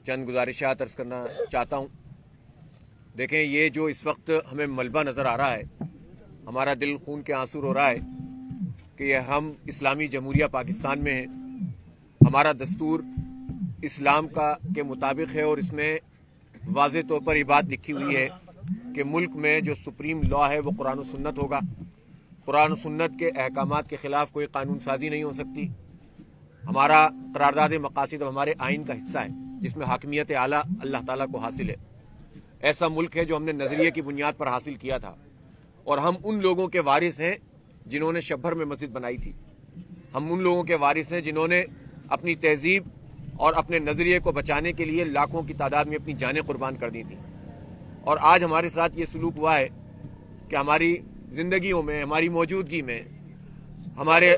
چند گزارشات عرض کرنا چاہتا ہوں۔ دیکھیں، یہ جو اس وقت ہمیں ملبہ نظر آ رہا ہے، ہمارا دل خون کے آنسو رو رہا ہے کہ یہ ہم اسلامی جمہوریہ پاکستان میں ہیں۔ ہمارا دستور اسلام کے مطابق ہے اور اس میں واضح طور پر یہ بات لکھی ہوئی ہے کہ ملک میں جو سپریم لا ہے وہ قرآن و سنت ہوگا۔ قرآن و سنت کے احکامات کے خلاف کوئی قانون سازی نہیں ہو سکتی۔ ہمارا قرارداد مقاصد ہمارے آئین کا حصہ ہے جس میں حاکمیت اعلیٰ اللہ تعالیٰ کو حاصل ہے۔ ایسا ملک ہے جو ہم نے نظریے کی بنیاد پر حاصل کیا تھا، اور ہم ان لوگوں کے وارث ہیں جنہوں نے شب بھر میں مسجد بنائی تھی۔ ہم ان لوگوں کے وارث ہیں جنہوں نے اپنی تہذیب اور اپنے نظریے کو بچانے کے لیے لاکھوں کی تعداد میں اپنی جانیں قربان کر دی تھیں۔ اور آج ہمارے ساتھ یہ سلوک ہوا ہے کہ ہماری زندگیوں میں، ہماری موجودگی میں، ہمارے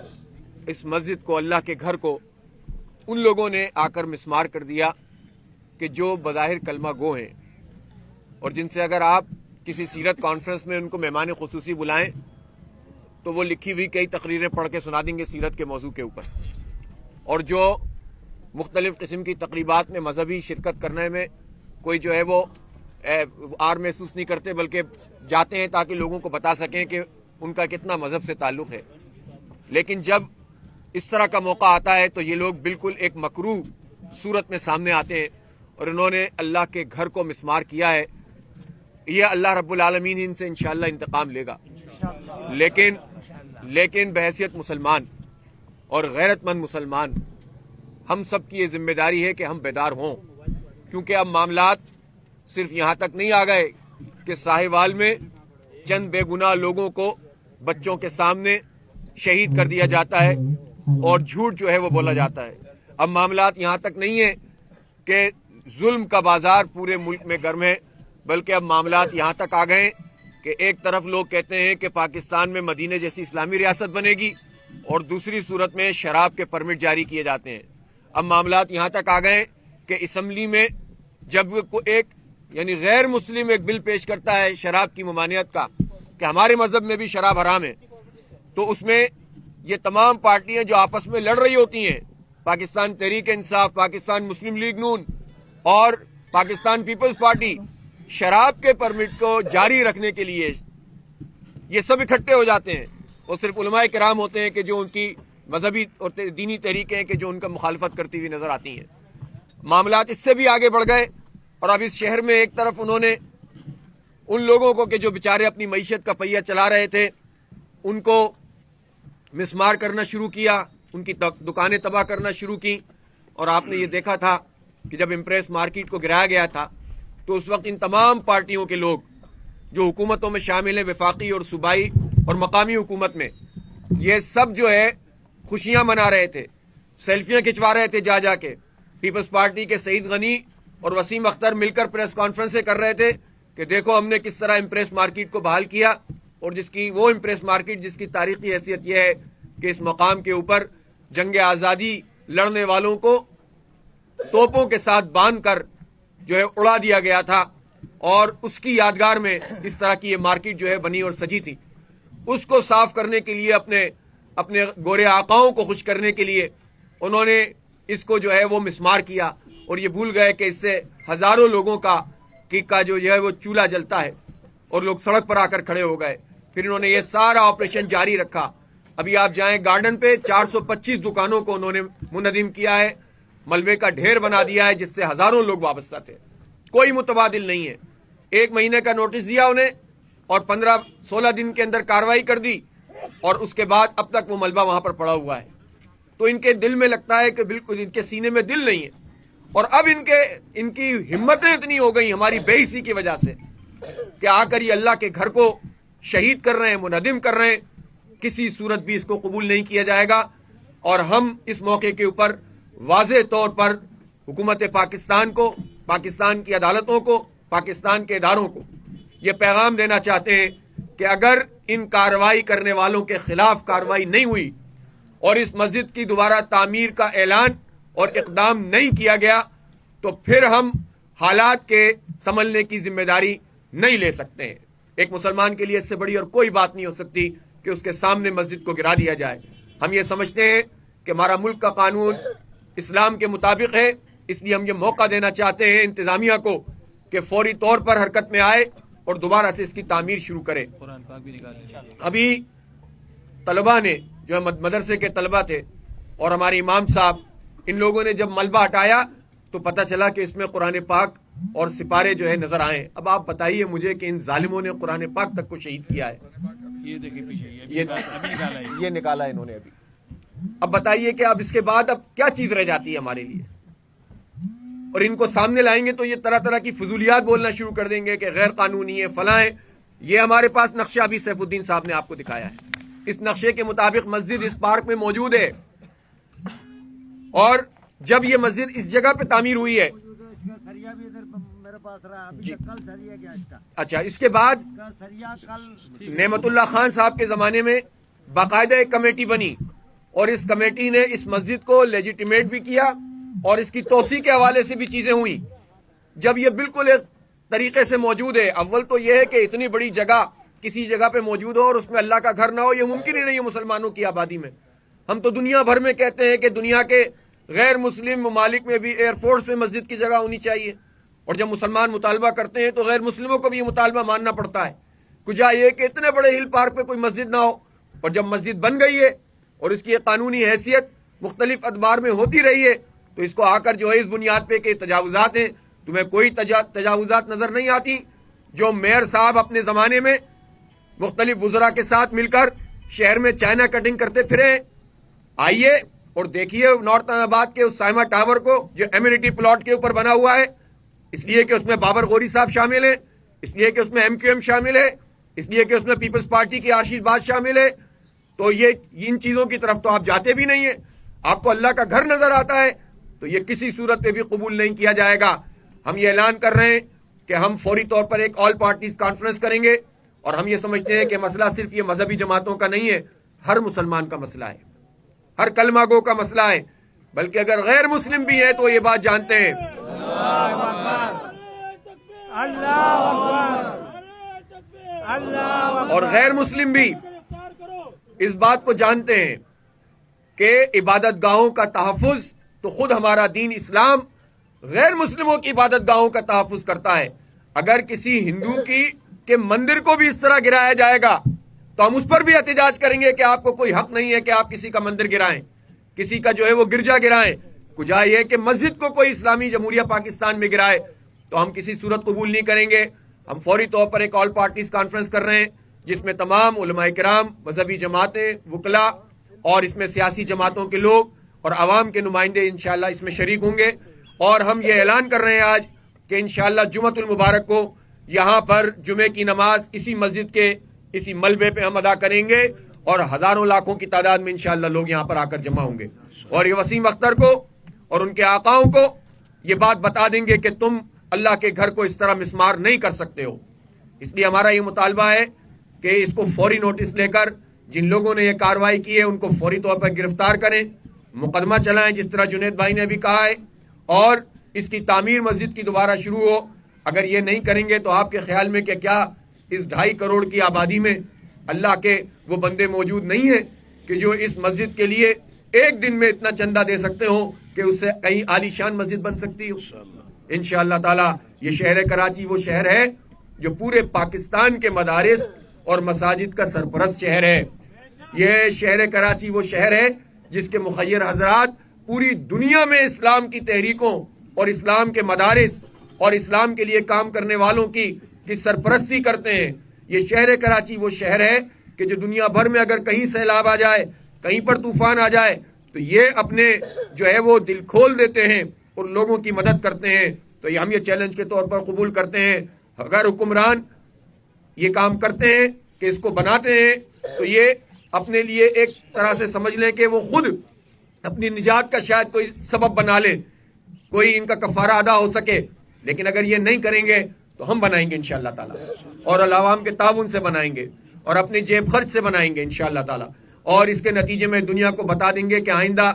اس مسجد کو، اللہ کے گھر کو ان لوگوں نے آ کر مسمار کر دیا کہ جو بظاہر کلمہ گو ہیں، اور جن سے اگر آپ کسی سیرت کانفرنس میں ان کو مہمان خصوصی بلائیں تو وہ لکھی ہوئی کئی تقریریں پڑھ کے سنا دیں گے سیرت کے موضوع کے اوپر، اور جو مختلف قسم کی تقریبات میں مذہبی شرکت کرنے میں کوئی جو ہے وہ آر محسوس نہیں کرتے، بلکہ جاتے ہیں تاکہ لوگوں کو بتا سکیں کہ ان کا کتنا مذہب سے تعلق ہے۔ لیکن جب اس طرح کا موقع آتا ہے تو یہ لوگ بالکل ایک مکروہ صورت میں سامنے آتے ہیں، اور انہوں نے اللہ کے گھر کو مسمار کیا ہے۔ یہ اللہ رب العالمین ان سے انشاءاللہ انتقام لے گا، لیکن بحیثیت مسلمان اور غیرت مند مسلمان ہم سب کی یہ ذمہ داری ہے کہ ہم بیدار ہوں، کیونکہ اب معاملات صرف یہاں تک نہیں آ گئے کہ ساہیوال میں چند بے گناہ لوگوں کو بچوں کے سامنے شہید کر دیا جاتا ہے اور جھوٹ جو ہے وہ بولا جاتا ہے۔ اب معاملات یہاں تک نہیں ہے کہ ظلم کا بازار پورے ملک میں گرم ہے، بلکہ اب معاملات یہاں تک آ گئے کہ ایک طرف لوگ کہتے ہیں کہ پاکستان میں مدینہ جیسی اسلامی ریاست بنے گی، اور دوسری صورت میں شراب کے پرمٹ جاری کیے جاتے ہیں۔ اب معاملات یہاں تک آ گئے کہ اسمبلی میں جب ایک یعنی غیر مسلم ایک بل پیش کرتا ہے شراب کی ممانعت کا کہ ہمارے مذہب میں بھی شراب حرام ہے، تو اس میں یہ تمام پارٹیاں جو آپس میں لڑ رہی ہوتی ہیں، پاکستان تحریک انصاف، پاکستان مسلم لیگ نون اور پاکستان پیپلز پارٹی، شراب کے پرمٹ کو جاری رکھنے کے لیے یہ سب اکٹھے ہو جاتے ہیں۔ وہ صرف علماء کرام ہوتے ہیں کہ جو ان کی مذہبی اور دینی تحریکیں ہیں کہ جو ان کا مخالفت کرتی ہوئی نظر آتی ہیں۔ معاملات اس سے بھی آگے بڑھ گئے، اور اب اس شہر میں ایک طرف انہوں نے ان لوگوں کو کہ جو بیچارے اپنی معیشت کا پہیہ چلا رہے تھے ان کو مسمار کرنا شروع کیا، ان کی دکانیں تباہ کرنا شروع کی۔ اور آپ نے یہ دیکھا تھا کہ جب امپریس مارکیٹ کو گرایا گیا تھا تو اس وقت ان تمام پارٹیوں کے لوگ جو حکومتوں میں شامل ہیں، وفاقی اور صوبائی اور مقامی حکومت میں، یہ سب جو ہے خوشیاں منا رہے تھے، سیلفیاں کھنچوا رہے تھے جا جا کے۔ پیپلز پارٹی کے سعید غنی اور وسیم اختر مل کر پریس کانفرنسیں کر رہے تھے کہ دیکھو ہم نے کس طرح امپریس مارکیٹ کو بحال کیا، اور جس کی وہ امپریس مارکیٹ جس کی تاریخی حیثیت یہ ہے کہ اس مقام کے اوپر جنگ آزادی لڑنے والوں کو توپوں کے ساتھ باندھ کر جو ہے اڑا دیا گیا تھا، اور اس کی یادگار میں اس طرح کی یہ مارکیٹ جو ہے بنی اور سجی تھی۔ اس کو صاف کرنے کے لیے، اپنے گورے آقاؤں کو خوش کرنے کے لیے انہوں نے اس کو جو ہے وہ مسمار کیا، اور یہ بھول گئے کہ اس سے ہزاروں لوگوں کا جو ہے وہ چولہا جلتا ہے، اور لوگ سڑک پر آ کر کھڑے ہو گئے۔ پھر انہوں نے یہ سارا آپریشن جاری رکھا۔ ابھی آپ جائیں گارڈن پہ، 425 دکانوں کو انہوں نے منہدم کیا ہے، ملبے کا ڈھیر بنا دیا ہے جس سے ہزاروں لوگ وابستہ تھے۔ کوئی متبادل نہیں ہے۔ 1 مہینے کا نوٹس دیا انہیں، اور 15-16 دن کے اندر کارروائی کر دی، اور اس کے بعد اب تک وہ ملبہ وہاں پر پڑا ہوا ہے۔ تو ان کے دل میں لگتا ہے کہ بالکل ان کے سینے میں دل نہیں ہے، اور اب ان کی ہمتیں اتنی ہو گئی ہماری بے حسی کی وجہ سے کہ آ کر یہ اللہ کے گھر کو شہید کر رہے ہیں، منہدم کر رہے ہیں۔ کسی صورت بھی اس کو قبول نہیں کیا جائے گا، اور ہم اس موقع کے اوپر واضح طور پر حکومت پاکستان کو، پاکستان کی عدالتوں کو، پاکستان کے اداروں کو یہ پیغام دینا چاہتے ہیں کہ اگر ان کارروائی کرنے والوں کے خلاف کارروائی نہیں ہوئی اور اس مسجد کی دوبارہ تعمیر کا اعلان اور اقدام نہیں کیا گیا تو پھر ہم حالات کے سنبھلنے کی ذمہ داری نہیں لے سکتے ہیں۔ ایک مسلمان کے لیے اس سے بڑی اور کوئی بات نہیں ہو سکتی کہ اس کے سامنے مسجد کو گرا دیا جائے۔ ہم یہ سمجھتے ہیں کہ ہمارا ملک کا قانون اسلام کے مطابق ہے، اس لیے ہم یہ موقع دینا چاہتے ہیں انتظامیہ کو کہ فوری طور پر حرکت میں آئے اور دوبارہ سے اس کی تعمیر شروع کرے۔ ابھی طلبہ نے جو مدرسے کے طلبہ تھے اور ہمارے امام صاحب، ان لوگوں نے جب ملبہ ہٹایا تو پتہ چلا کہ اس میں قرآن پاک اور سپارے جو ہے نظر آئے۔ اب آپ بتائیے مجھے کہ ان ظالموں نے قرآن پاک تک کو شہید کیا ہے۔ یہ نکالا انہوں نے ابھی۔ اب بتائیے کہ اب اس کے بعد اب کیا چیز رہ جاتی ہے ہمارے لیے؟ اور ان کو سامنے لائیں گے تو یہ طرح طرح کی فضولیات بولنا شروع کر دیں گے کہ غیر قانونی ہے، فلاں ہے۔ یہ ہمارے پاس نقشہ ابھی سیف الدین صاحب نے آپ کو دکھایا ہے۔ اس نقشے کے مطابق مسجد اس پارک میں موجود ہے، اور جب یہ مسجد اس جگہ پہ تعمیر ہوئی ہے، اچھا، اس کے بعد نعمت اللہ خان صاحب کے زمانے میں باقاعدہ ایک کمیٹی بنی، اور اس کمیٹی نے اس مسجد کو لیجیٹیمیٹ بھی کیا اور اس کی توسیع کے حوالے سے بھی چیزیں ہوئیں۔ جب یہ بالکل ایک طریقے سے موجود ہے، اول تو یہ ہے کہ اتنی بڑی جگہ کسی جگہ پہ موجود ہو اور اس میں اللہ کا گھر نہ ہو، یہ ممکن ہی نہیں ہے مسلمانوں کی آبادی میں۔ ہم تو دنیا بھر میں کہتے ہیں کہ دنیا کے غیر مسلم ممالک میں بھی ایئرپورٹس میں مسجد کی جگہ ہونی چاہیے، اور جب مسلمان مطالبہ کرتے ہیں تو غیر مسلموں کو بھی یہ مطالبہ ماننا پڑتا ہے۔ کجا یہ کہ اتنے بڑے ہل پارک پہ کوئی مسجد نہ ہو، اور جب مسجد بن گئی ہے اور اس کی ایک قانونی حیثیت مختلف ادوار میں ہوتی رہی ہے، تو اس کو آ کر جو ہے اس بنیاد پہ کہ تجاوزات ہیں، تمہیں کوئی تجاوزات نظر نہیں آتی؟ جو میئر صاحب اپنے زمانے میں مختلف وزراء کے ساتھ مل کر شہر میں چائنا کٹنگ کرتے پھرے، آئیے اور دیکھیے نارتھ آباد کے اس سائما ٹاور کو جو ایمینٹی پلاٹ کے اوپر بنا ہوا ہے، اس لیے کہ اس میں بابر غوری صاحب شامل ہیں، اس لیے کہ اس میں ایم کیو ایم شامل ہے، اس لیے کہ اس میں پیپلز پارٹی کی آشیش بات شامل ہے۔ تو یہ ان چیزوں کی طرف تو آپ جاتے بھی نہیں ہیں، آپ کو اللہ کا گھر نظر آتا ہے، تو یہ کسی صورت پہ بھی قبول نہیں کیا جائے گا۔ ہم یہ اعلان کر رہے ہیں کہ ہم فوری طور پر ایک آل پارٹیز کانفرنس کریں گے، اور ہم یہ سمجھتے ہیں کہ مسئلہ صرف یہ مذہبی جماعتوں کا نہیں ہے، ہر مسلمان کا مسئلہ ہے، ہر کلمہ گو کا مسئلہ ہے، بلکہ اگر غیر مسلم بھی ہیں تو یہ بات جانتے ہیں۔ اور غیر مسلم بھی اس بات کو جانتے ہیں کہ عبادت گاہوں کا تحفظ تو خود ہمارا دین اسلام غیر مسلموں کی عبادت گاہوں کا تحفظ کرتا ہے۔ اگر کسی ہندو کے مندر کو بھی اس طرح گرایا جائے گا تو ہم اس پر بھی احتجاج کریں گے کہ آپ کو کوئی حق نہیں ہے کہ آپ کسی کا مندر گرائیں، کسی کا جو ہے وہ گرجا گرائیں۔ کجا یہ کہ مسجد کو کوئی اسلامی جمہوریہ پاکستان میں گرائے تو ہم کسی صورت قبول نہیں کریں گے۔ ہم فوری طور پر ایک آل پارٹیز کانفرنس کر رہے ہیں جس میں تمام علماء کرام، مذہبی جماعتیں، وکلاء اور اس میں سیاسی جماعتوں کے لوگ اور عوام کے نمائندے انشاءاللہ اس میں شریک ہوں گے۔ اور ہم یہ اعلان کر رہے ہیں آج کہ انشاءاللہ جمعۃ المبارک کو یہاں پر جمعے کی نماز اسی مسجد کے اسی ملبے پہ ہم ادا کریں گے، اور ہزاروں لاکھوں کی تعداد میں انشاءاللہ لوگ یہاں پر آ کر جمع ہوں گے، اور یہ وسیم اختر کو اور ان کے آقاؤں کو یہ بات بتا دیں گے کہ تم اللہ کے گھر کو اس طرح مسمار نہیں کر سکتے ہو۔ اس لیے ہمارا یہ مطالبہ ہے کہ اس کو فوری نوٹس لے کر جن لوگوں نے یہ کارروائی کی ہے ان کو فوری طور پر گرفتار کریں، مقدمہ چلائیں جس طرح جنید بھائی نے بھی کہا ہے، اور اس کی تعمیر مسجد کی دوبارہ شروع ہو۔ اگر یہ نہیں کریں گے تو آپ کے خیال میں کہ کیا اس 2.5 کروڑ کی آبادی میں اللہ کے وہ بندے موجود نہیں ہیں کہ جو اس مسجد کے لیے ایک دن میں اتنا چندہ دے سکتے ہوں کہ اس سے کہیں عالی شان مسجد بن سکتی ہو؟ انشاءاللہ تعالی یہ شہر کراچی وہ شہر ہے جو پورے پاکستان کے مدارس اور مساجد کا سرپرست شہر ہے۔ یہ شہر کراچی وہ شہر ہے جس کے مخیر حضرات پوری دنیا میں اسلام کی تحریکوں اور اسلام کے مدارس اور اسلام کے لیے کام کرنے والوں کی سرپرستی کرتے ہیں۔ یہ شہر کراچی وہ شہر ہے کہ جو دنیا بھر میں اگر کہیں سیلاب آ جائے، کہیں پر طوفان آ جائے، تو یہ اپنے جو ہے وہ دل کھول دیتے ہیں اور لوگوں کی مدد کرتے ہیں۔ تو یہ ہم یہ چیلنج کے طور پر قبول کرتے ہیں، اگر حکمران یہ کام کرتے ہیں کہ اس کو بناتے ہیں تو یہ اپنے لیے ایک طرح سے سمجھ لیں کہ وہ خود اپنی نجات کا شاید کوئی سبب بنا لیں، کوئی ان کا کفارہ ادا ہو سکے، لیکن اگر یہ نہیں کریں گے تو ہم بنائیں گے انشاءاللہ تعالی، اور عوام کے تعاون سے بنائیں گے اور اپنے جیب خرچ سے بنائیں گے انشاءاللہ تعالی، اور اس کے نتیجے میں دنیا کو بتا دیں گے کہ آئندہ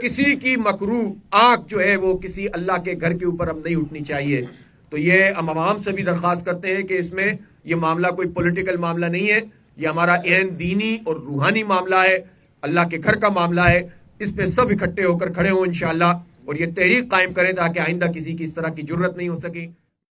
کسی کی مکروہ آنکھ جو ہے وہ کسی اللہ کے گھر کے اوپر اب نہیں اٹھنی چاہیے۔ تو یہ ہم عوام سے بھی درخواست کرتے ہیں کہ اس میں یہ معاملہ کوئی پولیٹیکل معاملہ نہیں ہے، یہ ہمارا عین دینی اور روحانی معاملہ ہے، اللہ کے گھر کا معاملہ ہے، اس پہ سب اکٹھے ہو کر کھڑے ہوں انشاءاللہ، اور یہ تحریک قائم کریں تاکہ آئندہ کسی کی اس طرح کی جرت نہیں ہو سکی.